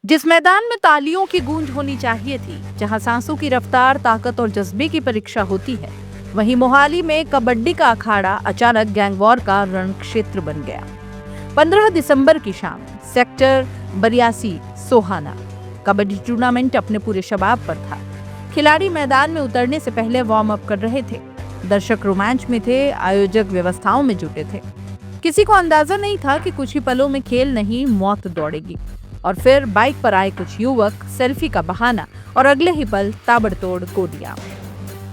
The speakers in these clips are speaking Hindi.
जिस मैदान में तालियों की गूंज होनी चाहिए थी, जहां सांसों की रफ्तार, ताकत और जज्बे की परीक्षा होती है, वहीं मोहाली में कबड्डी का अखाड़ा अचानक गैंगवॉर का रण क्षेत्र बन गया। 15 दिसंबर की शाम सेक्टर 82 सोहाना कबड्डी टूर्नामेंट अपने पूरे शबाब पर था। खिलाड़ी मैदान में उतरने से पहले वार्म अप कर रहे थे। दर्शक रोमांच में थे, आयोजक व्यवस्थाओं में जुटे थे। किसी को अंदाजा नहीं था कि कुछ ही पलों में खेल नहीं, मौत दौड़ेगी। और फिर बाइक पर आए कुछ युवक, सेल्फी का बहाना और अगले ही पल ताबड़तोड़ गोलियां।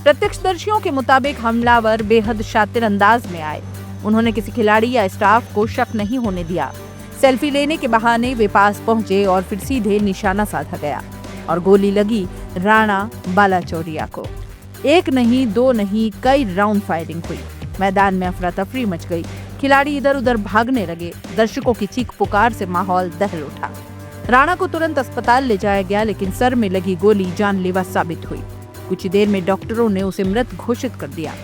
प्रत्यक्षदर्शियों के मुताबिक हमलावर बेहद शातिर अंदाज में आए। उन्होंने किसी खिलाड़ी या स्टाफ को शक नहीं होने दिया। सेल्फी लेने के बहाने वे पास पहुंचे और फिर सीधे निशाना साधा गया और गोली लगी राणा बालाचौरिया को। एक नहीं, दो नहीं, कई राउंड फायरिंग हुई। मैदान में अफरा तफरी मच गई। खिलाड़ी इधर उधर भागने लगे। दर्शकों की चीख पुकार से माहौल दहल उठा। राणा को तुरंत अस्पताल ले जाया गया, लेकिन सर में लगी गोली जानलेवा साबित हुई। कुछ ही देर में डॉक्टरों ने उसे मृत घोषित कर दिया।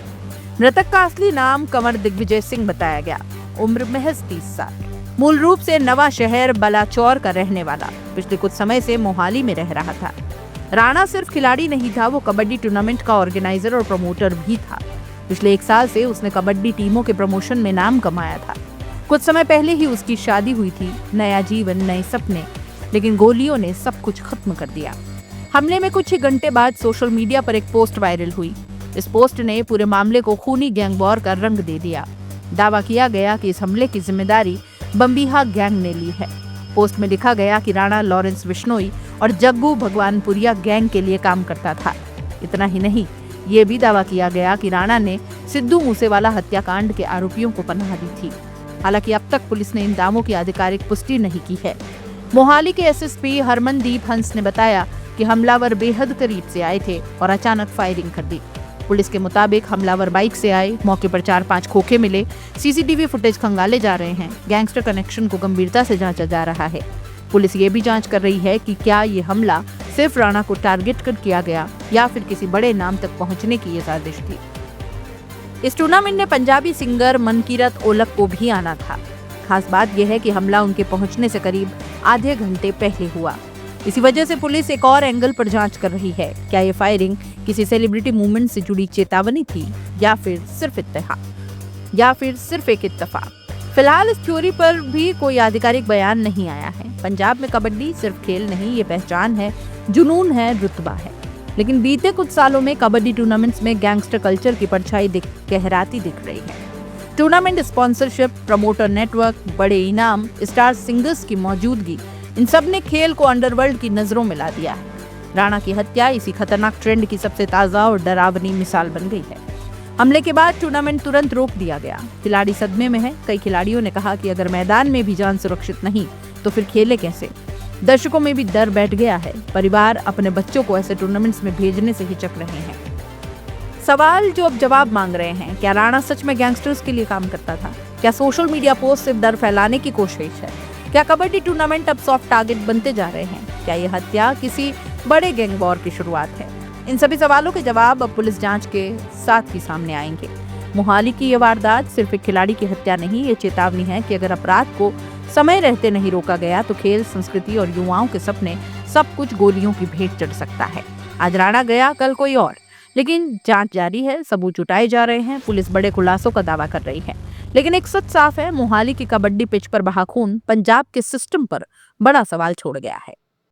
मृतक का असली नाम कंवर दिग्विजय सिंह बताया गया। उम्र महज 30 साल। मूल रूप से नवा शहर बलाचौर का रहने वाला। पिछले कुछ समय से मोहाली में रह रहा था। राणा सिर्फ खिलाड़ी नहीं था, वो कबड्डी टूर्नामेंट का ऑर्गेनाइजर और प्रमोटर भी था। पिछले 1 साल से उसने कबड्डी टीमों के प्रमोशन में नाम कमाया था। कुछ समय पहले ही उसकी शादी हुई थी। नया जीवन, नए सपने, लेकिन गोलियों ने सब कुछ खत्म कर दिया। हमले में कुछ ही घंटे बाद सोशल मीडिया पर एक पोस्ट वायरल हुई। इस पोस्ट ने पूरे मामले को खूनी गैंगवॉर का रंग दे दिया। दावा किया गया कि इस हमले की जिम्मेदारी बम्बीहा गैंग ने ली है। पोस्ट में लिखा गया कि राणा लॉरेंस बिश्नोई और जग्गू भगवानपुरिया गैंग के लिए काम करता था। इतना ही नहीं, ये भी दावा किया गया कि राणा ने सिद्धू मूसेवाला हत्याकांड के आरोपियों को पनाह दी थी। हालांकि अब तक पुलिस ने इन दावों की आधिकारिक पुष्टि नहीं की है। मोहाली के एसएसपी हरमनदीप हंस ने बताया कि हमलावर बेहद करीब से आए थे और अचानक फायरिंग कर दी। पुलिस के मुताबिक हमलावर बाइक से आए। मौके पर 4-5 खोखे मिले। सीसीटीवी फुटेज खंगाले जा रहे हैं। गैंगस्टर कनेक्शन को गंभीरता से जांचा जा रहा है। पुलिस ये भी जांच कर रही है कि क्या ये हमला सिर्फ राणा को टारगेट कर किया गया या फिर किसी बड़े नाम तक पहुंचने की ये साजिश थी। इस टूर्नामेंट में पंजाबी सिंगर मनकीरत ओलक को भी आना था। खास बात यह है कि हमला उनके पहुंचने से करीब आधे घंटे पहले हुआ। इसी वजह से पुलिस एक और एंगल पर जांच कर रही है। क्या ये फायरिंग किसी सेलिब्रिटी मूवमेंट से जुड़ी चेतावनी थी या फिर सिर्फ एक इत्तेफाक। फिलहाल इस थ्योरी पर भी कोई आधिकारिक बयान नहीं आया है। पंजाब में कबड्डी सिर्फ खेल नहीं, ये पहचान है, जुनून है, रुतबा है। लेकिन बीते कुछ सालों में कबड्डी टूर्नामेंट्स में गैंगस्टर कल्चर की परछाई गहराती दिख रही है। टूर्नामेंट स्पॉन्सरशिप, प्रमोटर नेटवर्क, बड़े इनाम, स्टार सिंगर्स की मौजूदगी, इन सब ने खेल को अंडरवर्ल्ड की नजरों में ला दिया है। राणा की हत्या इसी खतरनाक ट्रेंड की सबसे ताजा और डरावनी मिसाल बन गई है। हमले के बाद टूर्नामेंट तुरंत रोक दिया गया। खिलाड़ी सदमे में है। कई खिलाड़ियों ने कहा कि अगर मैदान में भी जान सुरक्षित नहीं तो फिर खेले कैसे। दर्शकों में भी डर बैठ गया है। परिवार अपने बच्चों को ऐसे टूर्नामेंट्स में भेजने से हिचक रहे हैं। सवाल जो अब जवाब मांग रहे हैं, क्या राणा सच में गैंगस्टर्स के लिए काम करता था? क्या सोशल मीडिया पोस्ट सिर्फ डर फैलाने की कोशिश है? क्या कबड्डी टूर्नामेंट अब सॉफ्ट टारगेट बनते जा रहे हैं? क्या ये हत्या किसी बड़े गैंग वॉर की शुरुआत है? इन सभी सवालों के जवाब अब पुलिस जांच के साथ ही सामने आएंगे। मोहाली की ये वारदात सिर्फ एक खिलाड़ी की हत्या नहीं, ये चेतावनी है कि अगर अपराध को समय रहते नहीं रोका गया तो खेल, संस्कृति और युवाओं के सपने सब कुछ गोलियों की भेंट चढ़ सकता है। आज राणा गया, कल कोई और, लेकिन जांच जारी है, सबूत जुटाए जा रहे हैं। पुलिस बड़े खुलासों का दावा कर रही है, लेकिन एक सच साफ है, मोहाली की कबड्डी पिच पर बहा खून पंजाब के सिस्टम पर बड़ा सवाल छोड़ गया है।